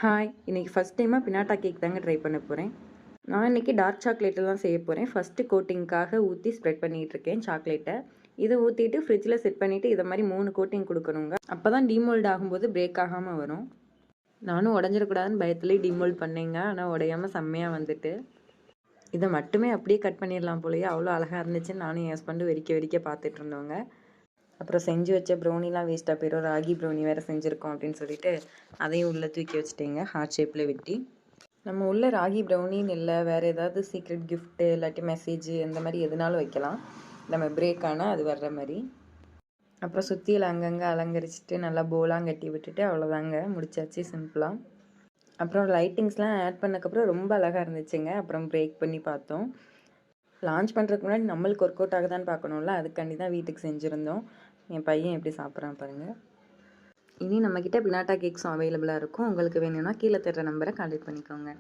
Hi, இன்றைக்கி first டைமாக pinata cake தாங்க ட்ரை பண்ண போகிறேன். நான் இன்றைக்கி டார்க் சாக்லேட்டில் தான் செய்ய போகிறேன். ஃபஸ்ட்டு கோட்டிங்க்காக ஊற்றி ஸ்ப்ரெட் பண்ணிகிட்ருக்கேன் சாக்லேட்டை. இதை ஊற்றிட்டு ஃப்ரிட்ஜில் செட் பண்ணிவிட்டு இதை மாதிரி 3 கோட்டிங் கொடுக்கணுங்க. அப்போ தான் டீமோல்ட் ஆகும்போது பிரேக் ஆகாமல் வரும். நானும் உடஞ்சிடக்கூடாதுன்னு பயத்துலேயே டீமோல்ட் பண்ணேங்க. ஆனால் உடையாமல் செம்மையாக வந்துட்டு இதை மட்டுமே அப்படியே கட் பண்ணிடலாம் போலயே, அவ்வளோ அழகாக இருந்துச்சுன்னு நானும் என் ஹஸ்பண்டும் வெறிக்க பார்த்துட்டு இருந்தோங்க. அப்புறம் செஞ்சு வச்ச ப்ரௌனிலாம் வேஸ்ட்டாக போயிடும், ராகி ப்ரௌனி வேறு செஞ்சுருக்கோம் அப்படின்னு சொல்லிட்டு அதையும் உள்ளே தூக்கி வச்சுட்டேங்க ஹார்ட் ஷேப்பில் வெட்டி. நம்ம உள்ள ராகி ப்ரௌனின்னு இல்லை, வேறு ஏதாவது சீக்ரெட் கிஃப்ட்டு இல்லாட்டி மெசேஜ் இந்த மாதிரி எதுனாலும் வைக்கலாம், நம்ம பிரேக் ஆனால் அது வர்ற மாதிரி. அப்புறம் சுற்றியில் அங்கங்கே அலங்கரிச்சிட்டு நல்லா போலாம் கட்டி விட்டுட்டு அவ்வளோதாங்க, முடிச்சாச்சு சிம்பிளாக. அப்புறம் லைட்டிங்ஸ்லாம் ஆட் பண்ணக்கப்புறம் ரொம்ப அழகாக இருந்துச்சுங்க. அப்புறம் பிரேக் பண்ணி பார்த்தோம். லான்ச் பண்ணுறதுக்கு முன்னாடி நம்மளுக்கு ஒர்க் அவுட் ஆகுதான்னு பார்க்கணும்ல, அதுக்காண்டி தான் வீட்டுக்கு செஞ்சுருந்தோம். என் பையன் எப்படி சாப்பிட்றான் பாருங்கள். இனி நம்மக்கிட்ட பினாட்டா கேக்ஸும் அவைலபிளாக இருக்கும். உங்களுக்கு வேணும்னா கீழே தர்ற நம்பரை கான்டெக்ட் பண்ணிக்கோங்க.